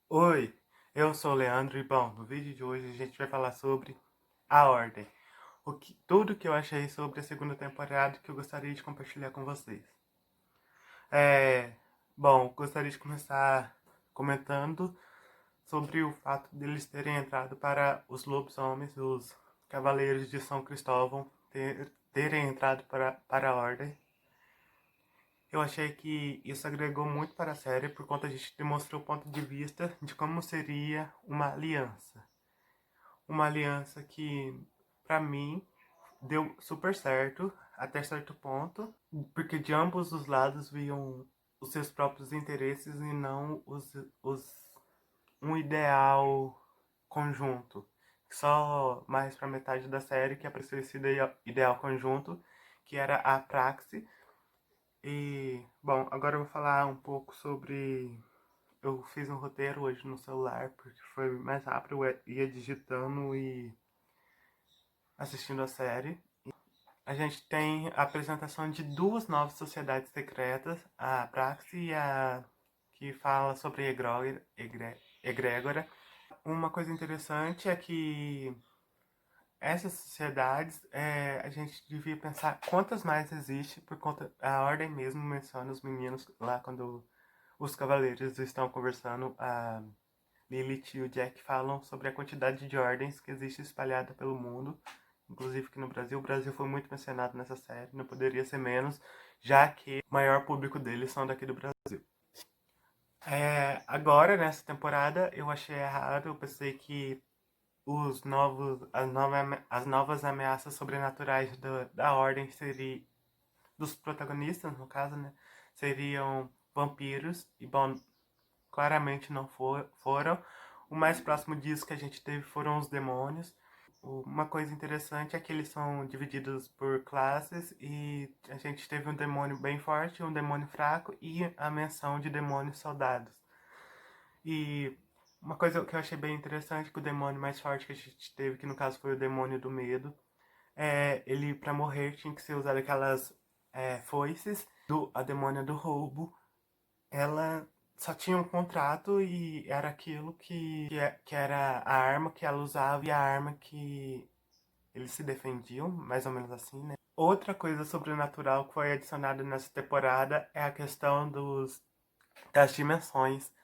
Oi, eu sou o Leandro e bom, no vídeo de hoje a gente vai falar sobre A Ordem. Tudo que eu achei sobre a segunda temporada que eu gostaria de compartilhar com vocês. É, gostaria de começar comentando sobre o fato deles terem entrado para os lobisomens, os Cavaleiros de São Cristóvão, terem entrado para a Ordem. Eu achei que isso agregou muito para a série por conta de demonstrar o ponto de vista de como seria uma aliança. Uma aliança que, pra mim, deu super certo até certo ponto, porque de ambos os lados viam os seus próprios interesses e não um ideal conjunto. Só mais pra metade da série que apareceu esse ideal conjunto, que era a praxe. E, bom, agora eu vou falar um pouco sobre. Eu fiz um roteiro hoje no celular, porque foi mais rápido, eu ia digitando e assistindo a série. A gente tem a apresentação de duas novas sociedades secretas, a Praxis e a que fala sobre egrégora. Uma coisa interessante é que essas sociedades, a gente devia pensar quantas mais existe, por conta, a Ordem mesmo menciona os meninos lá quando os cavaleiros estão conversando, a Lilith e o Jack falam sobre a quantidade de ordens que existe espalhada pelo mundo, inclusive aqui no Brasil. O Brasil foi muito mencionado nessa série, não poderia ser menos, já que o maior público deles são daqui do Brasil. Agora, nessa temporada, eu achei errado, eu pensei que as novas ameaças sobrenaturais da Ordem seriam, dos protagonistas, no caso, né, seriam vampiros, e bom, claramente não foram. O mais próximo disso que a gente teve foram os demônios. Uma coisa interessante é que eles são divididos por classes e a gente teve um demônio bem forte, um demônio fraco e a menção de demônios soldados. E uma coisa que eu achei bem interessante, que o demônio mais forte que a gente teve, que no caso foi o demônio do medo, ele para morrer tinha que ser usado aquelas foices, a demônia do roubo, ela só tinha um contrato e era aquilo que era a arma que ela usava e a arma que eles se defendiam, mais ou menos assim, né? Outra coisa sobrenatural que foi adicionada nessa temporada é a questão das dimensões.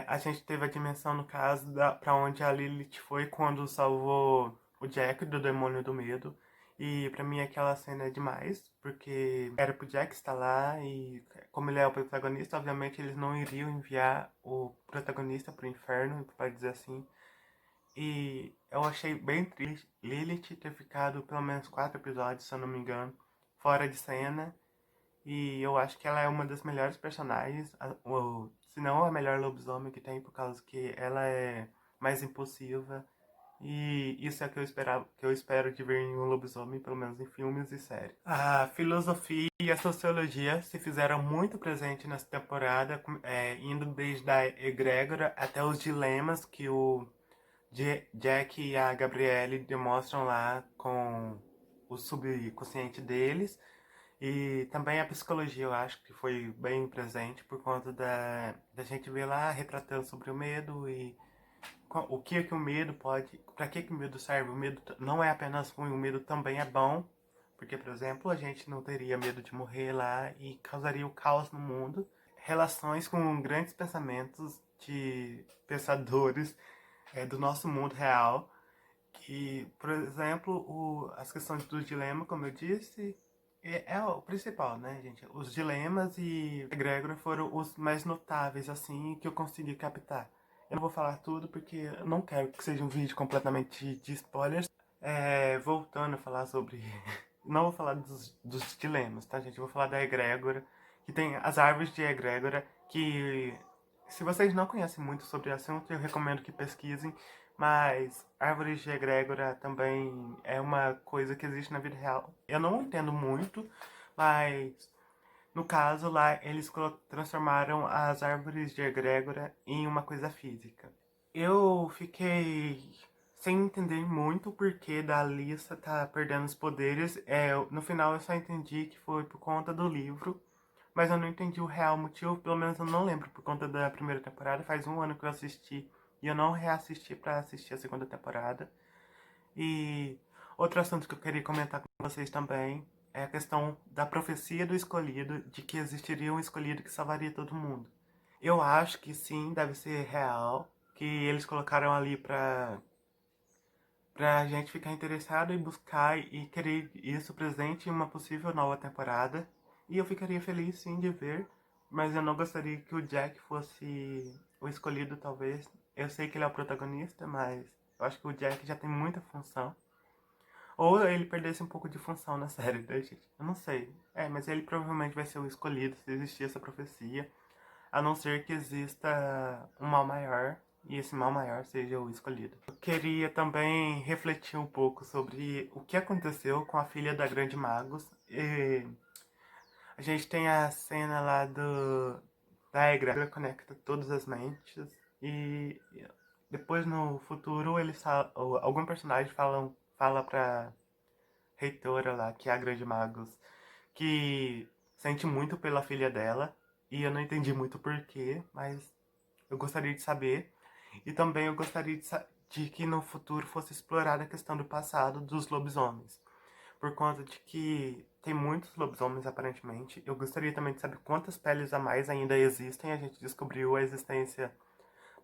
A gente teve a dimensão, no caso, pra onde a Lilith foi quando salvou o Jack do demônio do medo. E pra mim aquela cena é demais, porque era pro Jack estar lá e como ele é o protagonista, obviamente eles não iriam enviar o protagonista pro inferno, para dizer assim. E eu achei bem triste Lilith ter ficado pelo menos 4 episódios, se eu não me engano, fora de cena. E eu acho que ela é uma das melhores personagens, se não a melhor lobisomem que tem, por causa que ela é mais impulsiva. E isso é o que eu esperava, que eu espero de ver em um lobisomem, pelo menos em filmes e séries. A filosofia e a sociologia se fizeram muito presente nessa temporada, indo desde a egrégora até os dilemas que o Jack e a Gabrielle demonstram lá com o subconsciente deles. E também a psicologia, eu acho que foi bem presente por conta da gente ver lá retratando sobre o medo e o que o medo pode, para que o medo serve. O medo não é apenas ruim, o medo também é bom, porque, por exemplo, a gente não teria medo de morrer lá e causaria o caos no mundo. Relações com grandes pensamentos de pensadores do nosso mundo real, que, por exemplo, as questões do dilema, como eu disse, é o principal, né, gente? Os dilemas e egrégora foram os mais notáveis, assim, que eu consegui captar. Eu não vou falar tudo porque eu não quero que seja um vídeo completamente de spoilers. Voltando a falar sobre... Não vou falar dos dilemas, tá, gente? Eu vou falar da egrégora, que tem as árvores de egrégora, que se vocês não conhecem muito sobre o assunto, eu recomendo que pesquisem, mas árvores de egrégora também é uma coisa que existe na vida real. Eu não entendo muito, mas no caso lá eles transformaram as árvores de egrégora em uma coisa física. Eu fiquei sem entender muito o porquê da Alissa tá perdendo os poderes. No final eu só entendi que foi por conta do livro, mas eu não entendi o real motivo, pelo menos eu não lembro, por conta da primeira temporada. Faz um ano que eu assisti e eu não reassisti pra assistir a segunda temporada. E outro assunto que eu queria comentar com vocês também é a questão da profecia do escolhido, de que existiria um escolhido que salvaria todo mundo. Eu acho que sim, deve ser real, que eles colocaram ali pra gente ficar interessado em buscar e querer isso presente em uma possível nova temporada. E eu ficaria feliz sim de ver, mas eu não gostaria que o Jack fosse o escolhido, talvez. Eu sei que ele é o protagonista, mas eu acho que o Jack já tem muita função. Ou ele perdesse um pouco de função na série, né, gente? Eu não sei. É, mas ele provavelmente vai ser o escolhido se existir essa profecia. A não ser que exista um mal maior e esse mal maior seja o escolhido. Eu queria também refletir um pouco sobre o que aconteceu com a filha da Grande Magus. E a gente tem a cena lá da Egra conecta todas as mentes e depois no futuro eles algum personagem fala pra reitora lá, que é a Grande Magus, que sente muito pela filha dela, e eu não entendi muito porquê, mas eu gostaria de saber. E também eu gostaria de que no futuro fosse explorada a questão do passado dos lobisomens. Por conta de que tem muitos lobisomens aparentemente. Eu gostaria também de saber quantas peles a mais ainda existem. A gente descobriu a existência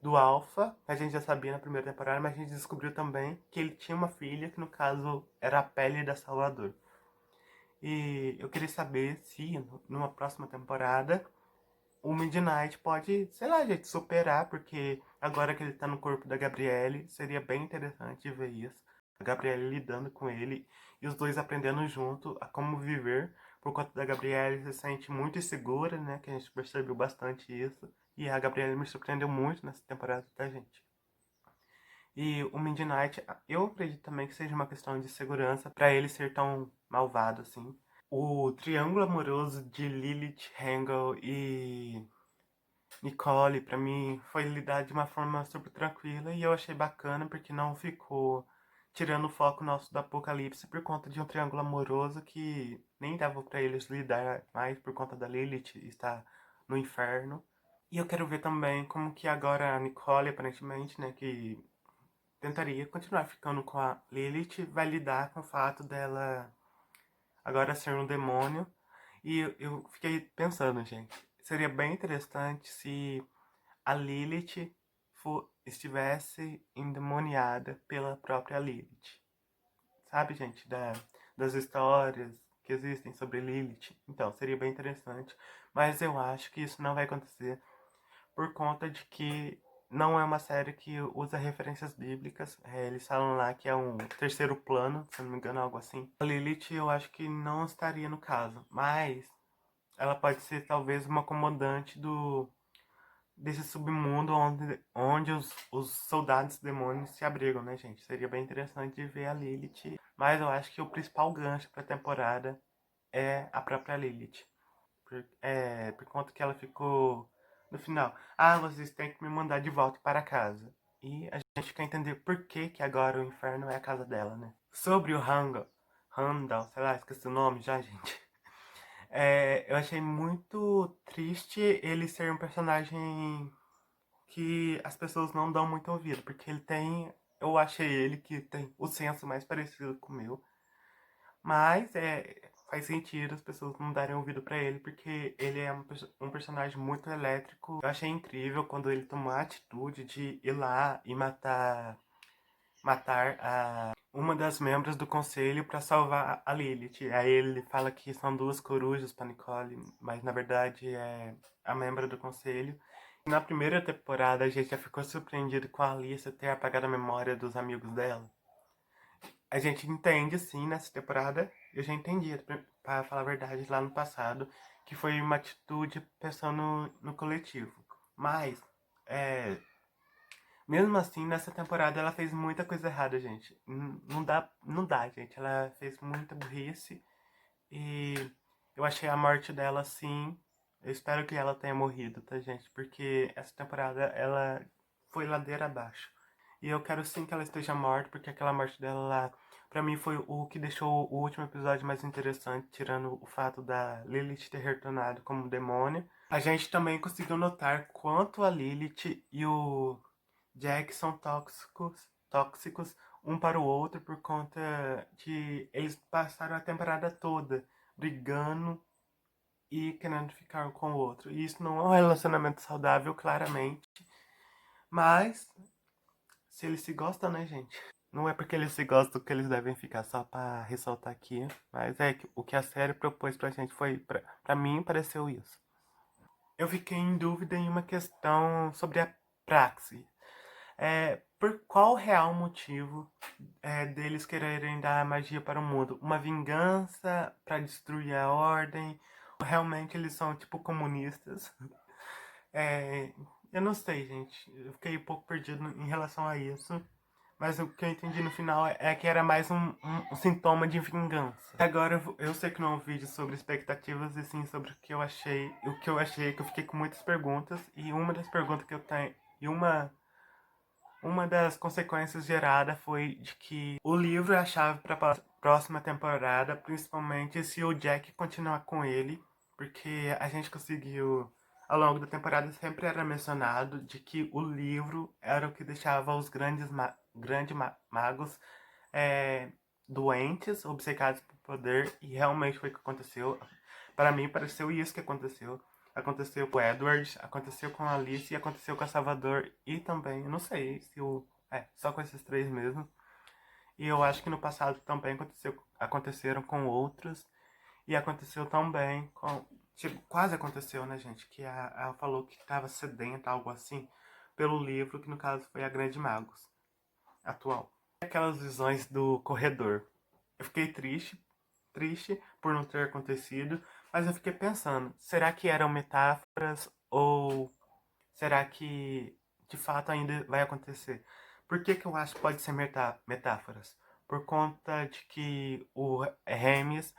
do Alpha, que a gente já sabia na primeira temporada, mas a gente descobriu também que ele tinha uma filha, que no caso era a pele da Salvador. E eu queria saber se, numa próxima temporada, o Midnight pode, sei lá, gente, superar, porque agora que ele tá no corpo da Gabrielle, seria bem interessante ver isso. A Gabrielle lidando com ele e os dois aprendendo junto a como viver. Por conta da Gabrielle se sente muito insegura, né? Que a gente percebeu bastante isso. E a Gabrielle me surpreendeu muito nessa temporada da gente. E o Midnight, eu acredito também que seja uma questão de segurança pra ele ser tão malvado assim. O triângulo amoroso de Lilith, Hangel e Nicole, pra mim, foi lidado de uma forma super tranquila e eu achei bacana porque não ficou tirando o foco nosso do apocalipse por conta de um triângulo amoroso que nem dava pra eles lidar mais por conta da Lilith estar no inferno. E eu quero ver também como que agora a Nicole, aparentemente, né, que tentaria continuar ficando com a Lilith, vai lidar com o fato dela agora ser um demônio. E eu fiquei pensando, gente, seria bem interessante se a Lilith estivesse endemoniada pela própria Lilith. Sabe, gente, das histórias que existem sobre Lilith. Então, seria bem interessante. Mas eu acho que isso não vai acontecer por conta de que não é uma série que usa referências bíblicas. Eles falam lá que é um terceiro plano, se não me engano, algo assim. A Lilith eu acho que não estaria no caso, mas ela pode ser talvez uma comandante desse submundo onde os soldados demônios se abrigam, né, gente? Seria bem interessante de ver a Lilith. Mas eu acho que o principal gancho pra temporada é a própria Lilith. Por conta que ela ficou no final. Ah, vocês têm que me mandar de volta para casa. E a gente quer entender por que que agora o inferno é a casa dela, né? Sobre o Randall, sei lá, esqueci o nome já, gente. Eu achei muito triste ele ser um personagem que as pessoas não dão muito ouvido, porque ele tem, eu achei ele que tem o senso mais parecido com o meu, mas faz sentido as pessoas não darem ouvido pra ele, porque ele é um personagem muito elétrico. Eu achei incrível quando ele tomou a atitude de ir lá e matar uma das membros do conselho pra salvar a Lilith. Aí ele fala que são duas corujas pra Nicole, mas na verdade é a membro do conselho. Na primeira temporada, a gente já ficou surpreendido com a Alicia ter apagado a memória dos amigos dela. A gente entende, sim, nessa temporada. Eu já entendi, pra falar a verdade, lá no passado, que foi uma atitude pensando no coletivo. Mas, é, mesmo assim, nessa temporada ela fez muita coisa errada, gente. Não dá, gente. Ela fez muita burrice. E eu achei a morte dela, sim. Eu espero que ela tenha morrido, tá, gente? Porque essa temporada ela foi ladeira abaixo. E eu quero sim que ela esteja morta, porque aquela morte dela lá Pra mim foi o que deixou o último episódio mais interessante, tirando o fato da Lilith ter retornado como demônio. A gente também conseguiu notar quanto a Lilith e o Jack são tóxicos um para o outro por conta de eles passaram a temporada toda brigando e querendo ficar um com o outro. E isso não é um relacionamento saudável, claramente. Mas, se eles se gostam, né, gente? Não é porque eles se gostam que eles devem ficar, só pra ressaltar aqui. Mas é que o que a série propôs pra gente foi, pra mim, pareceu isso. Eu fiquei em dúvida em uma questão sobre a praxe. Por qual real motivo deles quererem dar magia para o mundo? Uma vingança para destruir a ordem? Ou realmente eles são, tipo, comunistas? É, eu não sei, gente. Eu fiquei um pouco perdido em relação a isso. Mas o que eu entendi no final é que era mais um sintoma de vingança. Agora eu sei que não é um vídeo sobre expectativas, e sim sobre o que eu achei. O que eu achei é que eu fiquei com muitas perguntas. E uma das perguntas que eu tenho. E uma das consequências geradas foi de que o livro é a chave para a próxima temporada, principalmente se o Jack continuar com ele, porque a gente conseguiu, ao longo da temporada, sempre era mencionado de que o livro era o que deixava os grandes magos é, doentes, obcecados por poder, e realmente foi o que aconteceu. Para mim, pareceu isso que aconteceu. Aconteceu com o Edward, aconteceu com a Alice e aconteceu com a Salvador. E também, eu não sei se o. Só com esses três mesmo. E eu acho que no passado também aconteceram com outros. E aconteceu também com. Tipo, quase aconteceu, né, gente? Que ela falou que estava sedenta, algo assim, pelo livro, que no caso foi a Grande Magos atual. Aquelas visões do corredor. Eu fiquei triste por não ter acontecido, mas eu fiquei pensando, será que eram metáforas ou será que de fato ainda vai acontecer? Por que que eu acho que pode ser metáforas? Por conta de que o Hermes,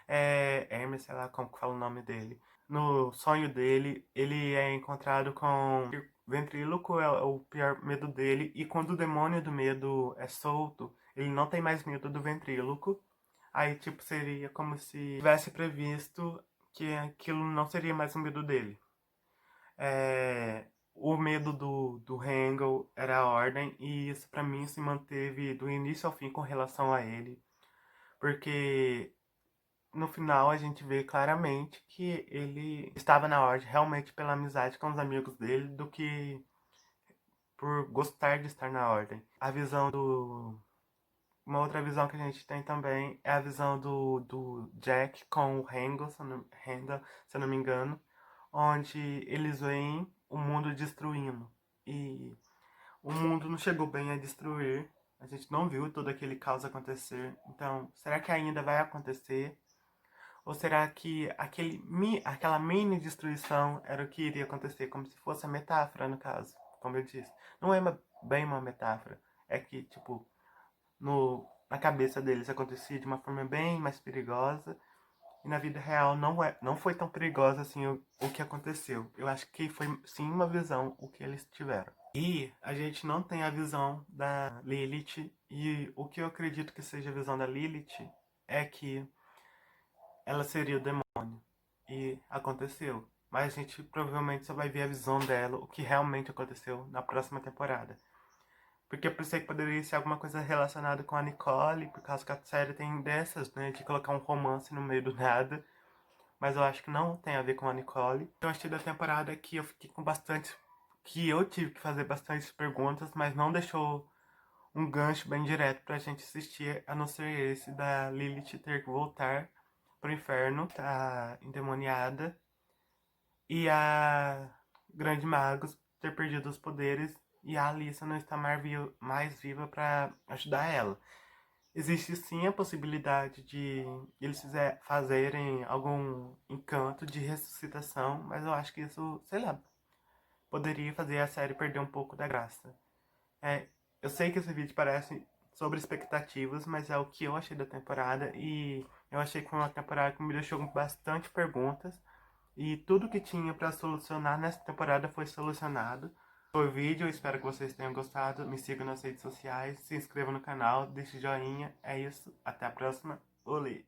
Hermes, sei lá como que fala o nome dele, no sonho dele, ele é encontrado com ventríloco, é o pior medo dele, e quando o demônio do medo é solto, ele não tem mais medo do ventríloco. Aí, tipo, seria como se tivesse previsto que aquilo não seria mais um medo dele. O medo do Hangul era a ordem, e isso pra mim se manteve do início ao fim com relação a ele. Porque no final a gente vê claramente que ele estava na ordem realmente pela amizade com os amigos dele do que por gostar de estar na ordem. A visão do Uma outra visão que a gente tem também é a visão do Jack com o Randall, se eu não me engano, onde eles veem o mundo destruindo. E o mundo não chegou bem a destruir, a gente não viu todo aquele caos acontecer. Então, será que ainda vai acontecer? Ou será que aquela mini destruição era o que iria acontecer? Como se fosse a metáfora, no caso, como eu disse. Não é bem uma metáfora, é que, tipo, na cabeça deles acontecia de uma forma bem mais perigosa e na vida real não foi tão perigosa assim o que aconteceu. Eu acho que foi sim uma visão o que eles tiveram. E a gente não tem a visão da Lilith, e o que eu acredito que seja a visão da Lilith é que ela seria o demônio. E aconteceu. Mas a gente provavelmente só vai ver a visão dela, o que realmente aconteceu na próxima temporada. Porque eu pensei que poderia ser alguma coisa relacionada com a Nicole, por causa que a série tem dessas, né? De colocar um romance no meio do nada. Mas eu acho que não tem a ver com a Nicole. Eu achei da temporada que eu fiquei com bastante. Que eu tive que fazer bastantes perguntas, mas não deixou um gancho bem direto pra gente assistir, a não ser esse da Lilith ter que voltar pro inferno, tá endemoniada, e a Grande Magos ter perdido os poderes e a Alissa não estar mais viva para ajudar ela. Existe sim a possibilidade de eles fazerem algum encanto de ressuscitação, mas eu acho que isso, sei lá, poderia fazer a série perder um pouco da graça. É, eu sei que esse vídeo parece sobre expectativas, mas é o que eu achei da temporada, e eu achei que foi uma temporada que me deixou com bastante perguntas, e tudo que tinha para solucionar nessa temporada foi solucionado. Foi o vídeo, eu espero que vocês tenham gostado. Me sigam nas redes sociais, se inscrevam no canal, deixe joinha. É isso, até a próxima. Olê!